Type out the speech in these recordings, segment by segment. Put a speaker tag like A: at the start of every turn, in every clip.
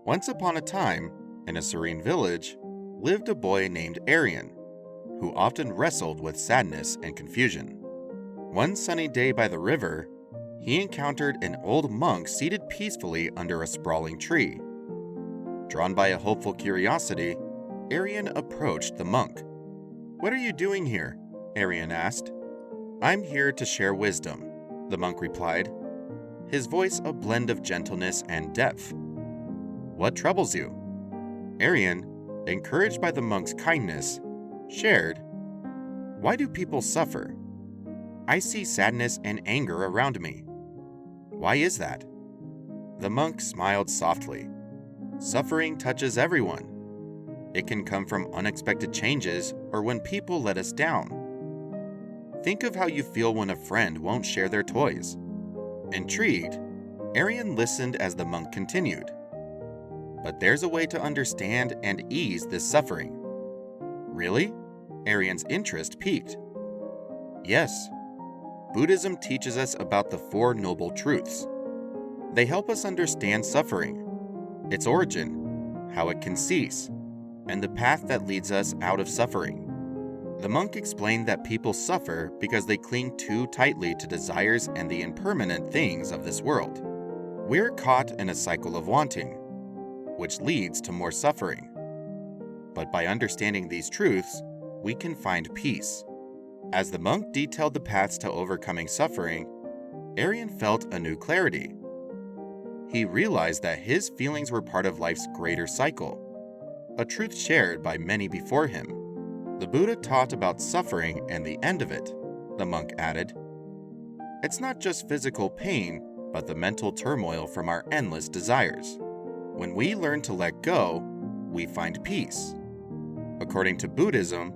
A: Once upon a time, in a serene village, lived a boy named Aryan, who often wrestled with sadness and confusion. One sunny day by the river, he encountered an old monk seated peacefully under a sprawling tree. Drawn by a hopeful curiosity, Aryan approached the monk. "What are you doing here?" Aryan asked. "I'm here to share wisdom," the monk replied, his voice a blend of gentleness and depth. "What troubles you?" Aryan, encouraged by the monk's kindness, shared, "Why do people suffer? I see sadness and anger around me. Why is that?" The monk smiled softly. "Suffering touches everyone. It can come from unexpected changes or when people let us down. Think of how you feel when a friend won't share their toys." Intrigued, Aryan listened as the monk continued. "But there's a way to understand and ease this suffering." "Really?" Aryan's interest piqued. "Yes. Buddhism teaches us about the Four Noble Truths. They help us understand suffering, its origin, how it can cease, and the path that leads us out of suffering." The monk explained that people suffer because they cling too tightly to desires and the impermanent things of this world. We're caught in a cycle of wanting, which leads to more suffering. But by understanding these truths, we can find peace. As the monk detailed the paths to overcoming suffering, Aryan felt a new clarity. He realized that his feelings were part of life's greater cycle, a truth shared by many before him. "The Buddha taught about suffering and the end of it," the monk added. "It's not just physical pain, but the mental turmoil from our endless desires. When we learn to let go, we find peace. According to Buddhism,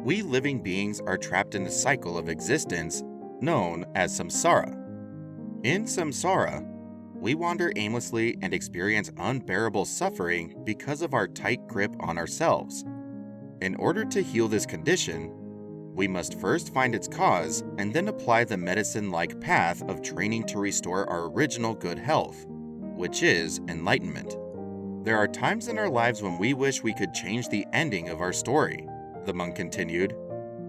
A: we living beings are trapped in a cycle of existence known as samsara. In samsara, we wander aimlessly and experience unbearable suffering because of our tight grip on ourselves. In order to heal this condition, we must first find its cause and then apply the medicine-like path of training to restore our original good health, which is enlightenment. There are times in our lives when we wish we could change the ending of our story," the monk continued,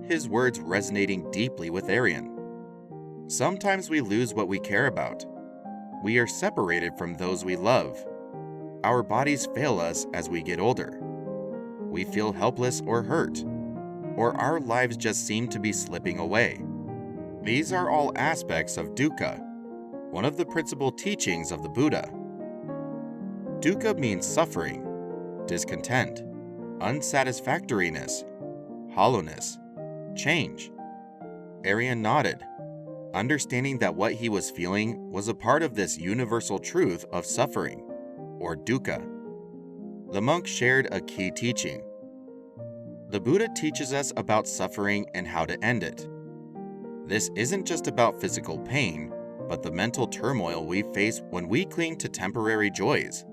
A: his words resonating deeply with Aryan. "Sometimes we lose what we care about. We are separated from those we love. Our bodies fail us as we get older. We feel helpless or hurt, or our lives just seem to be slipping away. These are all aspects of dukkha, one of the principal teachings of the Buddha. Dukkha means suffering, discontent, unsatisfactoriness, hollowness, change." Aryan nodded, understanding that what he was feeling was a part of this universal truth of suffering, or dukkha. The monk shared a key teaching. "The Buddha teaches us about suffering and how to end it. This isn't just about physical pain, but the mental turmoil we face when we cling to temporary joys,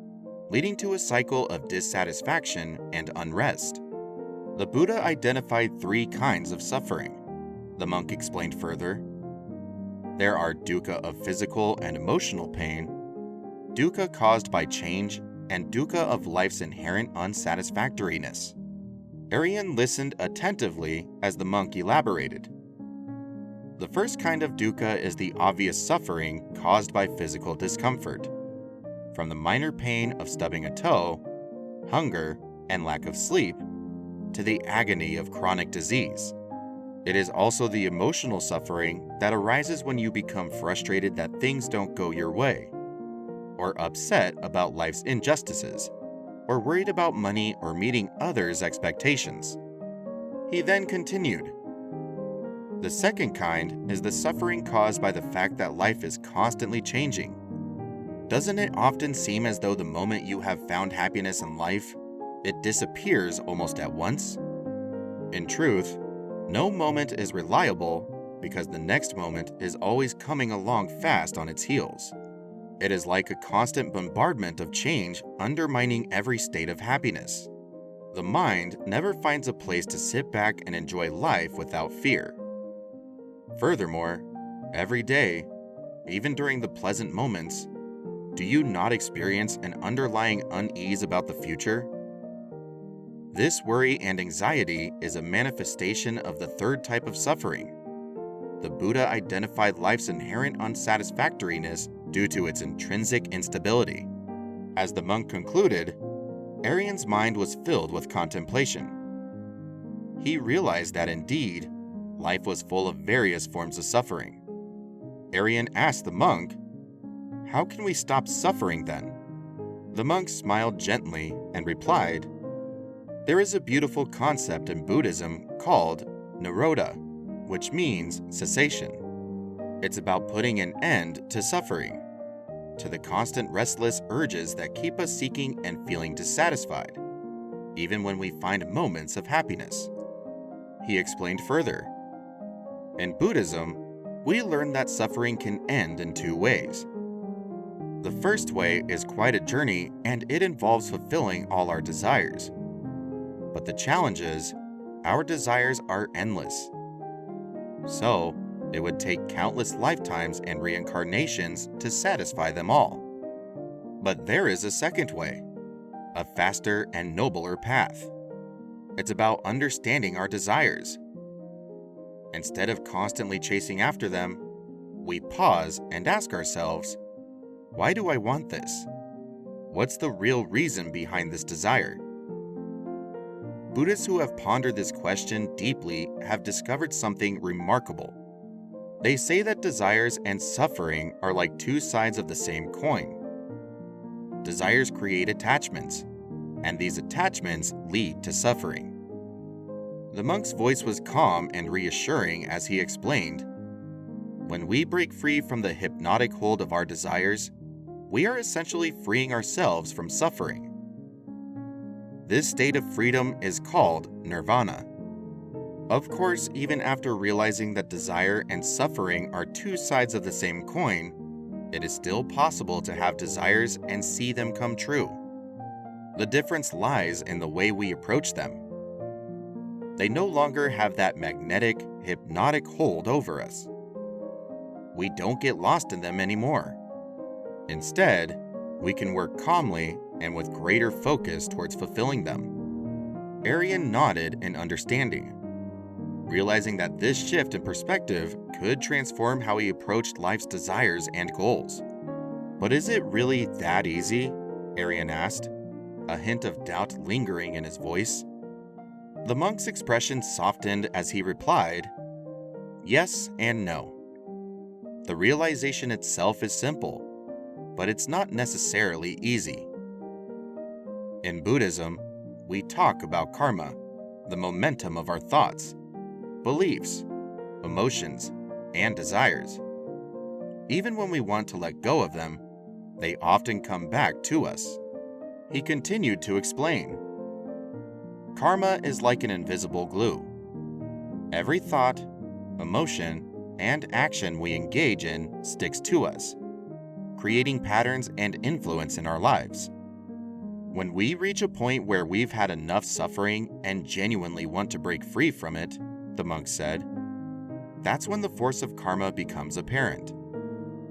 A: leading to a cycle of dissatisfaction and unrest. The Buddha identified 3 kinds of suffering," the monk explained further. "There are dukkha of physical and emotional pain, dukkha caused by change, and dukkha of life's inherent unsatisfactoriness." Aryan listened attentively as the monk elaborated. "The first kind of dukkha is the obvious suffering caused by physical discomfort, from the minor pain of stubbing a toe, hunger, and lack of sleep, to the agony of chronic disease. It is also the emotional suffering that arises when you become frustrated that things don't go your way, or upset about life's injustices, or worried about money or meeting others' expectations." He then continued, "The second kind is the suffering caused by the fact that life is constantly changing. Doesn't it often seem as though the moment you have found happiness in life, it disappears almost at once? In truth, no moment is reliable because the next moment is always coming along fast on its heels. It is like a constant bombardment of change undermining every state of happiness. The mind never finds a place to sit back and enjoy life without fear. Furthermore, every day, even during the pleasant moments, Do you not experience an underlying unease about the future? This worry and anxiety is a manifestation of the third type of suffering. The Buddha identified life's inherent unsatisfactoriness due to its intrinsic instability. As the monk concluded, Aryan's mind was filled with contemplation. He realized that indeed, life was full of various forms of suffering. Aryan asked the monk, "How can we stop suffering then?" The monk smiled gently and replied, "There is a beautiful concept in Buddhism called nirodha, which means cessation. It's about putting an end to suffering, to the constant restless urges that keep us seeking and feeling dissatisfied, even when we find moments of happiness." He explained further, "In Buddhism, we learn that suffering can end in two ways. The first way is quite a journey, and it involves fulfilling all our desires. But the challenge is, our desires are endless. So, it would take countless lifetimes and reincarnations to satisfy them all. But there is a second way, a faster and nobler path. It's about understanding our desires. Instead of constantly chasing after them, we pause and ask ourselves, why do I want this? What's the real reason behind this desire?" Buddhists who have pondered this question deeply have discovered something remarkable. They say that desires and suffering are like two sides of the same coin. Desires create attachments, and these attachments lead to suffering. The monk's voice was calm and reassuring as he explained, "When we break free from the hypnotic hold of our desires, we are essentially freeing ourselves from suffering. This state of freedom is called nirvana." Of course, even after realizing that desire and suffering are two sides of the same coin, it is still possible to have desires and see them come true. The difference lies in the way we approach them. They no longer have that magnetic, hypnotic hold over us. We don't get lost in them anymore. Instead, we can work calmly and with greater focus towards fulfilling them. Aryan nodded in understanding, realizing that this shift in perspective could transform how he approached life's desires and goals. "But is it really that easy?" Aryan asked, a hint of doubt lingering in his voice. The monk's expression softened as he replied, "Yes and no. The realization itself is simple, but it's not necessarily easy. In Buddhism, we talk about karma, the momentum of our thoughts, beliefs, emotions, and desires. Even when we want to let go of them, they often come back to us." He continued to explain, "Karma is like an invisible glue. Every thought, emotion, and action we engage in sticks to us, creating patterns and influence in our lives. When we reach a point where we've had enough suffering and genuinely want to break free from it," the monk said, "that's when the force of karma becomes apparent.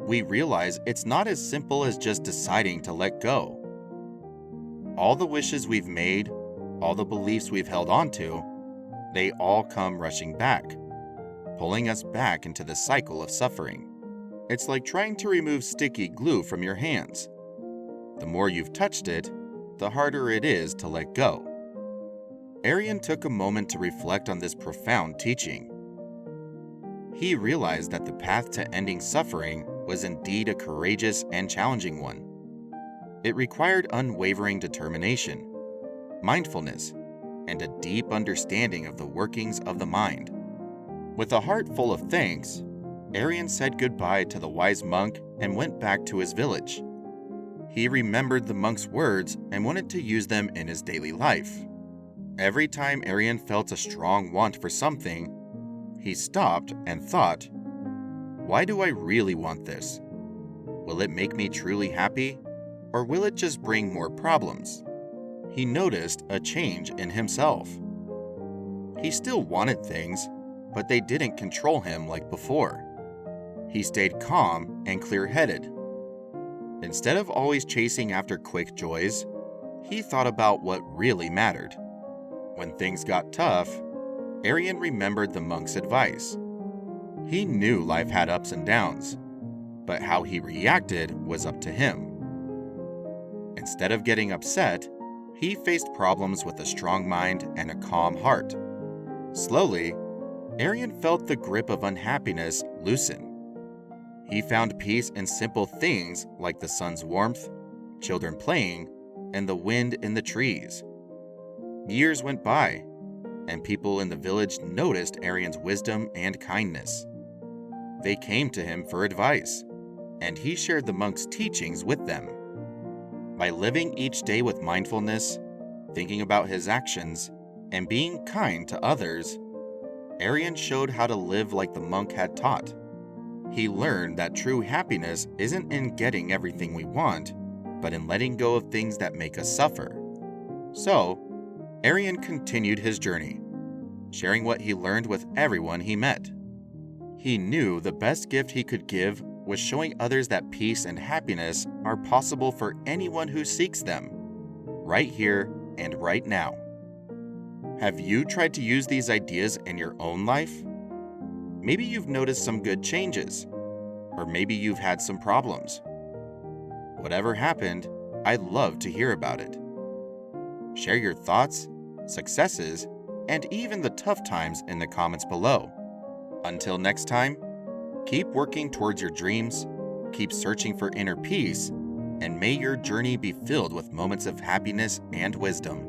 A: We realize it's not as simple as just deciding to let go. All the wishes we've made, all the beliefs we've held onto, they all come rushing back, pulling us back into the cycle of suffering. It's like trying to remove sticky glue from your hands. The more you've touched it, the harder it is to let go." Aryan took a moment to reflect on this profound teaching. He realized that the path to ending suffering was indeed a courageous and challenging one. It required unwavering determination, mindfulness, and a deep understanding of the workings of the mind. With a heart full of thanks, Aryan said goodbye to the wise monk and went back to his village. He remembered the monk's words and wanted to use them in his daily life. Every time Aryan felt a strong want for something, he stopped and thought, "Why do I really want this? Will it make me truly happy, or will it just bring more problems?" He noticed a change in himself. He still wanted things, but they didn't control him like before. He stayed calm and clear-headed. Instead of always chasing after quick joys, he thought about what really mattered. When things got tough, Aryan remembered the monk's advice. He knew life had ups and downs, but how he reacted was up to him. Instead of getting upset, he faced problems with a strong mind and a calm heart. Slowly, Aryan felt the grip of unhappiness loosen. He found peace in simple things like the sun's warmth, children playing, and the wind in the trees. Years went by, and people in the village noticed Aryan's wisdom and kindness. They came to him for advice, and he shared the monk's teachings with them. By living each day with mindfulness, thinking about his actions, and being kind to others, Aryan showed how to live like the monk had taught. He learned that true happiness isn't in getting everything we want, but in letting go of things that make us suffer. So, Aryan continued his journey, sharing what he learned with everyone he met. He knew the best gift he could give was showing others that peace and happiness are possible for anyone who seeks them, right here and right now. Have you tried to use these ideas in your own life? Maybe you've noticed some good changes, or maybe you've had some problems. Whatever happened, I'd love to hear about it. Share your thoughts, successes, and even the tough times in the comments below. Until next time, keep working towards your dreams, keep searching for inner peace, and may your journey be filled with moments of happiness and wisdom.